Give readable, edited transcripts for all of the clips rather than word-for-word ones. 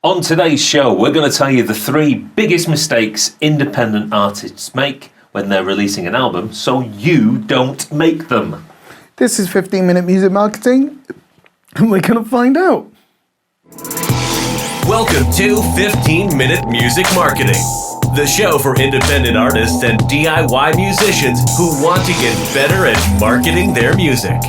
On today's show, we're going to tell you the 3 biggest mistakes independent artists make when they're releasing an album, so you don't make them. This is 15-minute music marketing, and we're going to find out. Welcome to 15-Minute Music Marketing, the show for independent artists and DIY musicians who want to get better at marketing their music.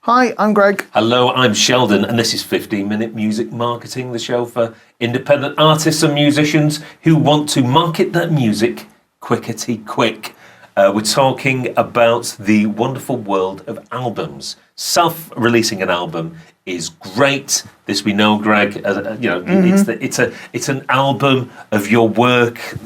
Hi, I'm Greg. Hello, I'm Sheldon, and this is 15-Minute Music Marketing, the show for independent artists and musicians who want to market their music quickety-quick. We're talking about the wonderful world of albums. Self-releasing an album is great. This we know, Greg. It's an album of your work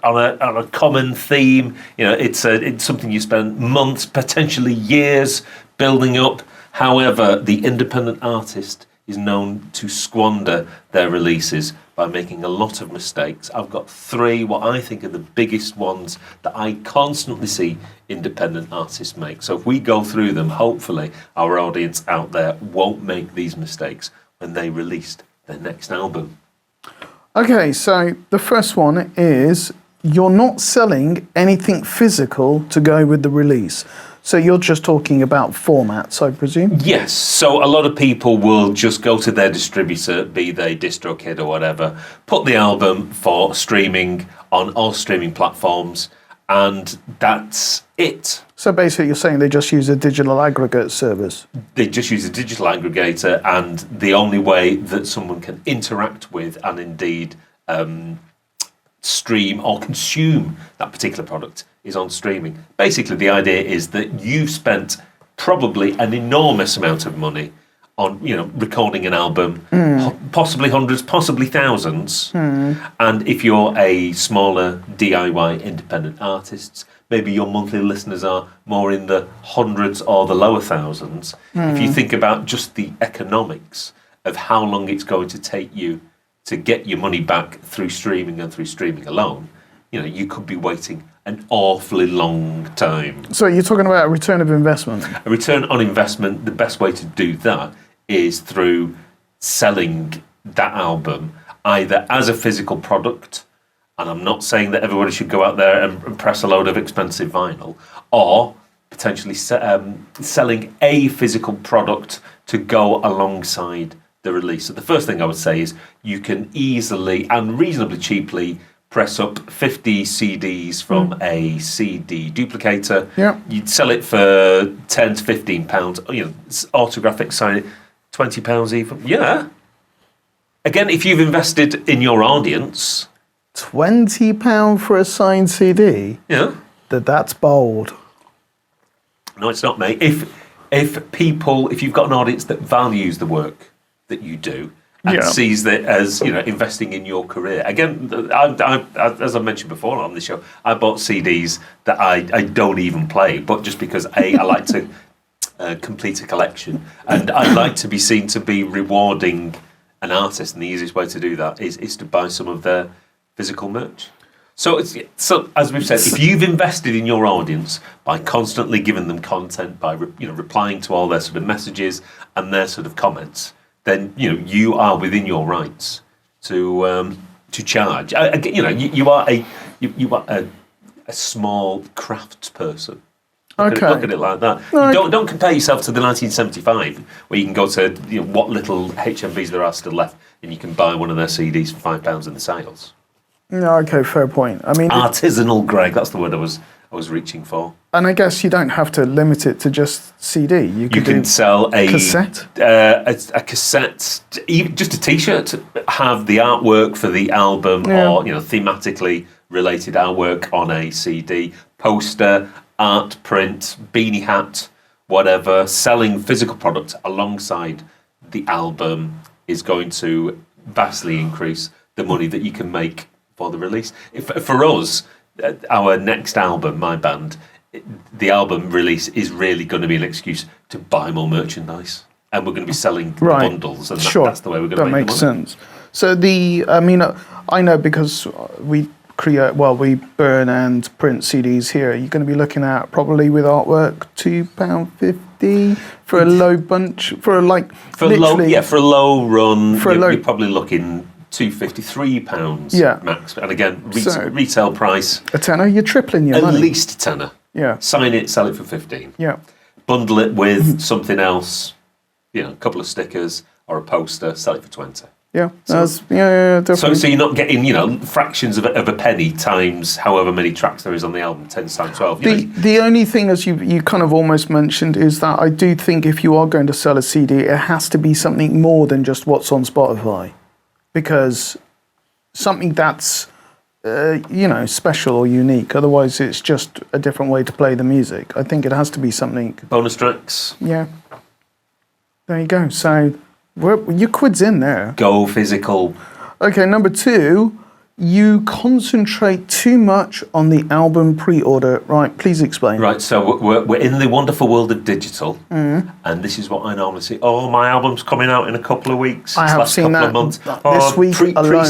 on a common theme. It's something you spend months, potentially years, building up. However, the independent artist is known to squander their releases by making a lot of mistakes. I've got 3 what I think are the biggest ones that I constantly see independent artists make. So if we go through them, hopefully our audience out there won't make these mistakes when they released their next album. Okay, so the first one is you're not selling anything physical to go with the release. So you're just talking about formats, I presume? Yes. So a lot of people will just go to their distributor, be they DistroKid or whatever, put the album for streaming on all streaming platforms, and that's it. So basically you're saying they just use a digital aggregate service? They just use a digital aggregator, and the only way that someone can interact with and indeed stream or consume that particular product is on streaming. Basically, the idea is that you've spent probably an enormous amount of money on, recording an album, possibly hundreds, possibly thousands. And if you're a smaller DIY independent artist, maybe your monthly listeners are more in the hundreds or the lower thousands. If you think about just the economics of how long it's going to take you to get your money back through streaming and through streaming alone, you could be waiting an awfully long time. So you're talking about a return of investment? A return on investment, the best way to do that is through selling that album either as a physical product, and I'm not saying that everybody should go out there and press a load of expensive vinyl, or potentially selling a physical product to go alongside the release. So the first thing I would say is you can easily and reasonably cheaply press up 50 CDs from a CD duplicator. Yeah. You'd sell it for 10 to 15 pounds. Autographic sign it, 20 pounds even. Yeah. Again, if you've invested in your audience, £20 for a signed CD? yeah. That's bold. No, it's not, mate. If you've got an audience that values the work that you do and sees that as investing in your career. Again, as I mentioned before on the show, I bought CDs that I don't even play, but just because I like to complete a collection, and I like to be seen to be rewarding an artist, and the easiest way to do that is to buy some of their physical merch. So as we've said, if you've invested in your audience by constantly giving them content, by replying to all their sort of messages and their sort of comments, then you are within your rights to charge. You are a small crafts person. Look at it like that. No, don't compare yourself to the 1975, where you can go to what little HMVs there are still left, and you can buy one of their CDs for £5 in the sales. No, okay, fair point. I mean, artisanal, Greg. That's the word I was reaching for. And I guess you don't have to limit it to just CD. You can sell a cassette, a cassette, even just a T-shirt. Have the artwork for the album, or thematically related artwork on a CD, poster, art print, beanie hat, whatever. Selling physical product alongside the album is going to vastly increase the money that you can make for the release. For us, our next album, my band, the album release is really going to be an excuse to buy more merchandise, and we're going to be selling bundles, and that's the way we're going to make the money. That makes sense. So I know because we we burn and print CDs here. You're going to be looking at probably with artwork £2.50 for a low bunch for a low run. You're probably looking £2.53 max. And again, retail price a tenner. You're tripling your money. At least a tenner. Yeah. Sign it, sell it for 15. Yeah. Bundle it with something else. A couple of stickers or a poster. Sell it for 20. Yeah, definitely. So you're not getting, fractions of a penny times however many tracks there is on the album, 10 times 12. The only thing, as you kind of almost mentioned, is that I do think if you are going to sell a CD, it has to be something more than just what's on Spotify. Because something that's, special or unique. Otherwise, it's just a different way to play the music. I think it has to be something... Bonus tracks. Yeah. There you go. So... your quid's in there. Go physical. Okay, number 2, you concentrate too much on the album pre-order. Right, please explain. Right, so we're in the wonderful world of digital, and this is what I normally see. Oh, my album's coming out in a couple of weeks. I have seen that this week alone.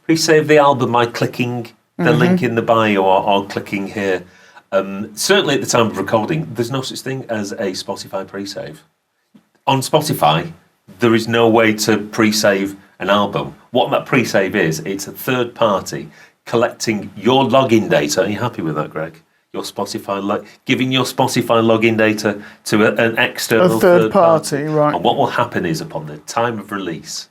Pre-save the album by clicking the link in the bio or clicking here. Certainly at the time of recording, there's no such thing as a Spotify pre-save. On Spotify, there is no way to pre-save an album. What that pre-save is, it's a third party collecting your login data. Are you happy with that, Greg? Your Spotify, giving your Spotify login data to an external third party, right? And what will happen is, upon the time of release,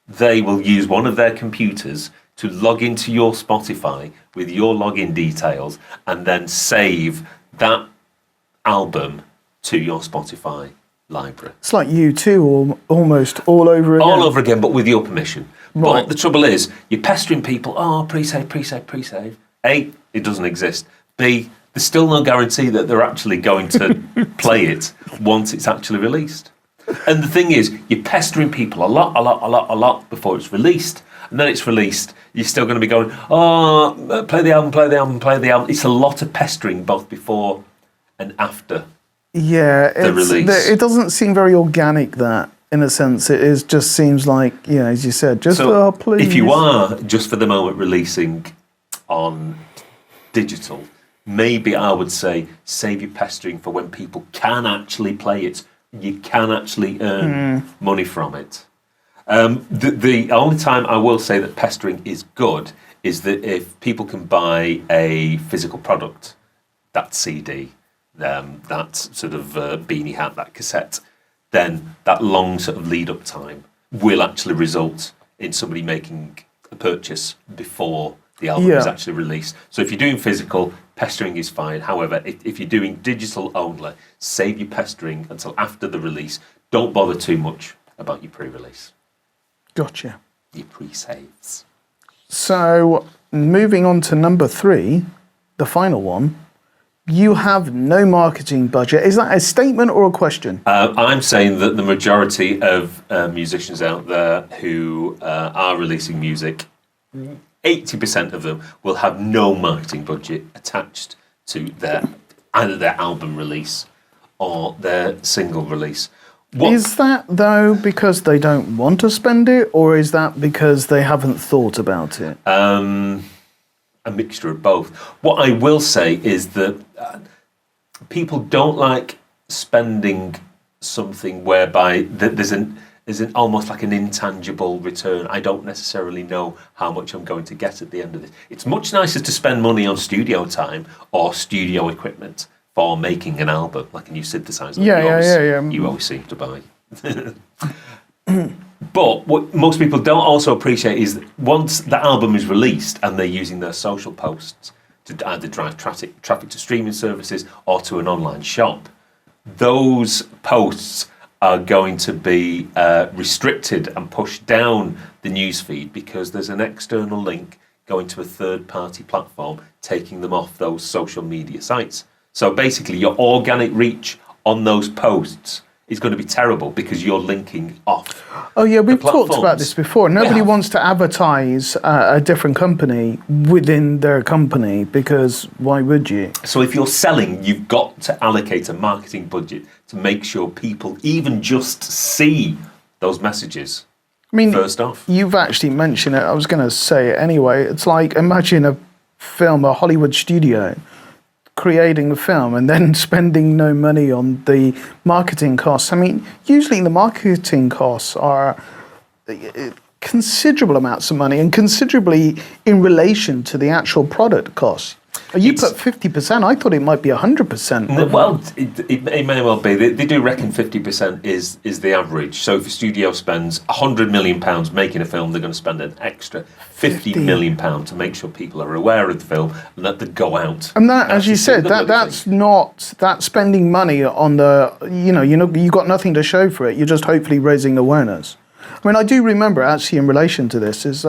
they will use one of their computers to log into your Spotify with your login details, and then save that album to your Spotify library. It's like U2 or almost all over again. All over again, but with your permission. Right. But the trouble is, you're pestering people, pre-save. A, it doesn't exist. B, there's still no guarantee that they're actually going to play it once it's actually released. And the thing is, you're pestering people a lot before it's released. And then it's released, you're still going to be going, play the album. It's a lot of pestering both before and after. Yeah, it doesn't seem very organic, that, in a sense. It just seems like, as you said, please. If you are, just for the moment, releasing on digital, maybe I would say save your pestering for when people can actually play it. You can actually earn money from it. The only time I will say that pestering is good is that if people can buy a physical product, that CD, that sort of beanie hat, that cassette, then that long sort of lead up time will actually result in somebody making a purchase before the album is actually released. So if you're doing physical, pestering is fine. However, if you're doing digital only, save your pestering until after the release. Don't bother too much about your pre-release. Gotcha. Your pre-saves. So moving on to number 3, the final one. You have no marketing budget. Is that a statement or a question? I'm saying that the majority of musicians out there who are releasing music, 80% of them will have no marketing budget attached to either their album release or their single release. Is that, though, because they don't want to spend it, or is that because they haven't thought about it? A mixture of both. What I will say is that people don't like spending something whereby there's almost like an intangible return. I don't necessarily know how much I'm going to get at the end of this. It's much nicer to spend money on studio time or studio equipment for making an album, like a new synthesizer. You always seem to buy. But what most people don't also appreciate is that once the album is released and they're using their social posts to either drive traffic to streaming services or to an online shop, those posts are going to be restricted and pushed down the newsfeed because there's an external link going to a third-party platform taking them off those social media sites. So basically, your organic reach on those posts is going to be terrible because you're linking off. Oh yeah, we've talked about this before. Nobody wants to advertise a different company within their company because why would you? So if you're selling, you've got to allocate a marketing budget to make sure people even just see those messages. I mean, first off, you've actually mentioned it. I was going to say it anyway. It's like, imagine film, a Hollywood studio, creating a film and then spending no money on the marketing costs. I mean, usually the marketing costs are considerable amounts of money and considerably in relation to the actual product costs. You put 50%. I thought it might be 100%. Well, it may well be. They do reckon 50% is the average. So if a studio spends £100 million making a film, they're going to spend an extra £50 million to make sure people are aware of the film and that they go out. And that, as you said, that's spending money on you got nothing to show for it. You're just hopefully raising awareness. I mean, I do remember actually in relation to this is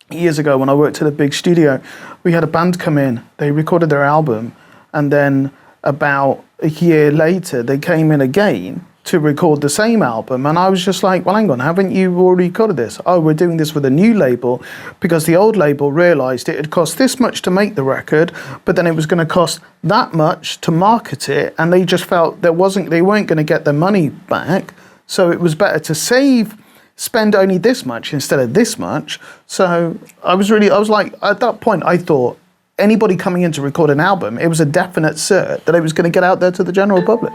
years ago when I worked at a big studio, we had a band come in, they recorded their album, and then about a year later, they came in again to record the same album. And I was just like, well, hang on, haven't you already recorded this? Oh, we're doing this with a new label because the old label realized it had cost this much to make the record, but then it was going to cost that much to market it. And they just felt they weren't going to get their money back. So it was better to spend only this much instead of this much. So I was like, at that point, I thought anybody coming in to record an album, it was a definite cert that it was going to get out there to the general public.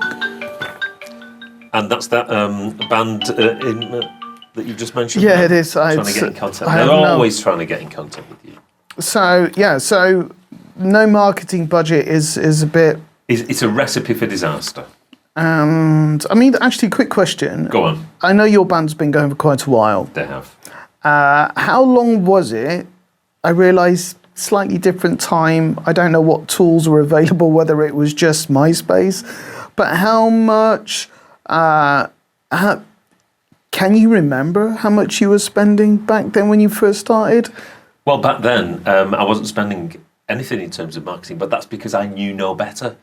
And that's that band that you've just mentioned? Yeah, it is. Trying to get in contact. They're always trying to get in contact with you. So, yeah, no marketing budget is a bit... It's a recipe for disaster. And, I mean, actually, quick question. Go on. I know your band's been going for quite a while. They have. How long was it? I realised slightly different time. I don't know what tools were available, whether it was just MySpace. But how much... can you remember how much you were spending back then when you first started? Well, back then, I wasn't spending anything in terms of marketing, but that's because I knew no better.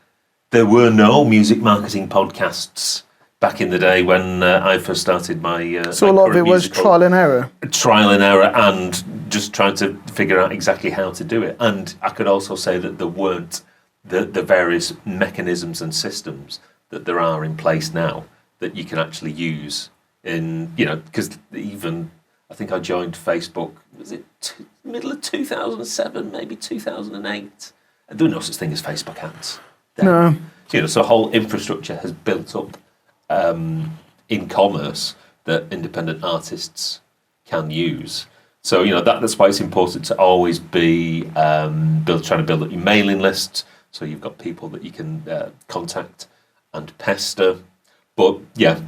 There were no music marketing podcasts back in the day when I first started my So a lot of it was trial and error? Trial and error and just trying to figure out exactly how to do it. And I could also say that there weren't the various mechanisms and systems that there are in place now that you can actually use in, because even, I think I joined Facebook, was it middle of 2007, maybe 2008? There were no such thing as Facebook ads. No. So a whole infrastructure has built up in commerce that independent artists can use. So, that's why it's important to always be trying to build up your mailing lists. So you've got people that you can contact and pester. But yeah,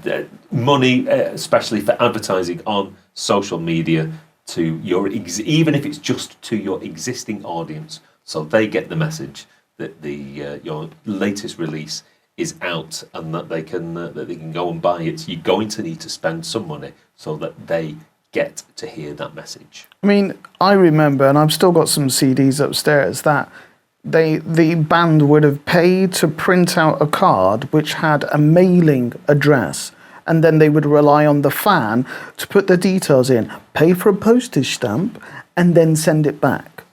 money, especially for advertising on social media to even if it's just to your existing audience, so they get the message that your latest release is out and that they can go and buy it. You're going to need to spend some money so that they get to hear that message. I mean, I remember, and I've still got some CDs upstairs, that the band would have paid to print out a card which had a mailing address, and then they would rely on the fan to put the details in, pay for a postage stamp, and then send it back.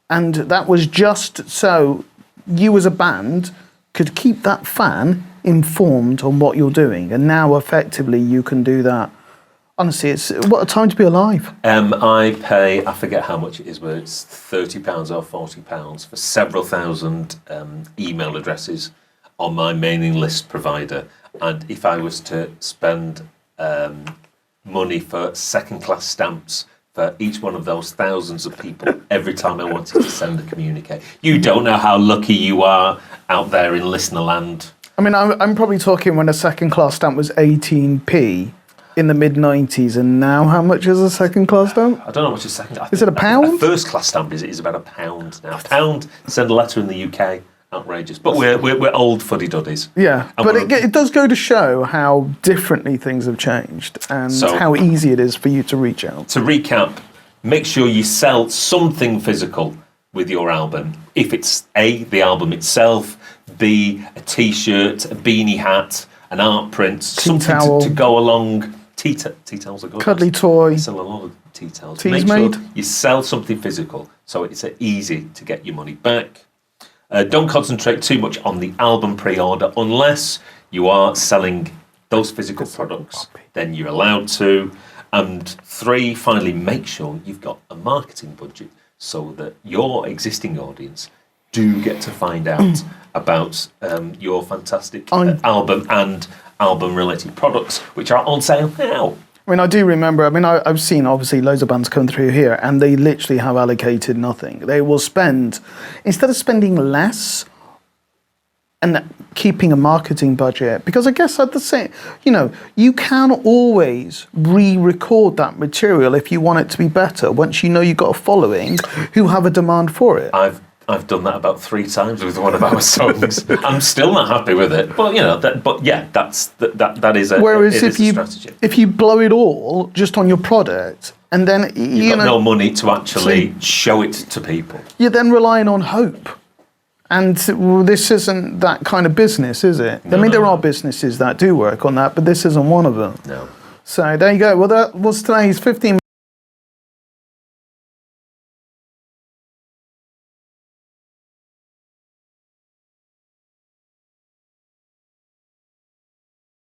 And that was just so you as a band could keep that fan informed on what you're doing. And now, effectively, you can do that. Honestly, what a time to be alive. I pay, I forget how much it is, but it's £30 or £40 for several thousand email addresses on my mailing list provider. And if I was to spend money for second-class stamps for each one of those thousands of people every time I wanted to send a communique, you don't know how lucky you are out there in listener land. I mean, I'm probably talking when a second-class stamp was 18p. In the mid-90s, and now how much is a second-class stamp? I don't know how much a second. Is it a pound? A first-class stamp is about £1 now. £1 send a letter in the UK, outrageous. But we're old fuddy-duddies. Yeah, but it does go to show how differently things have changed and how easy it is for you to reach out. To recap, make sure you sell something physical with your album. If it's A, the album itself, B, a T-shirt, a beanie hat, an art print, something to go along. Tea towels are good. Cuddly toy. I sell a lot of tea towels. Teas Make made. sure you sell something physical so it's easy to get your money back. Don't concentrate too much on the album pre-order unless you are selling those physical products. Then you're allowed to. And 3, finally, make sure you've got a marketing budget so that your existing audience do get to find out about your fantastic album and album-related products, which are on sale now. I mean, I do remember, I've seen, obviously, loads of bands come through here, and they literally have allocated nothing. They will spend, instead of spending less and keeping a marketing budget, because I guess at the same, you can always re-record that material if you want it to be better, once you know you've got a following who have a demand for it. I've done that about 3 times with one of our songs. I'm still not happy with it, but that is a Whereas a strategy. if you blow it all just on your product, and then You've got no money to actually show it to people, you're then relying on hope. And this isn't that kind of business, is it? There are businesses that do work on that, but this isn't one of them. No. So there you go. Well, that was today's 15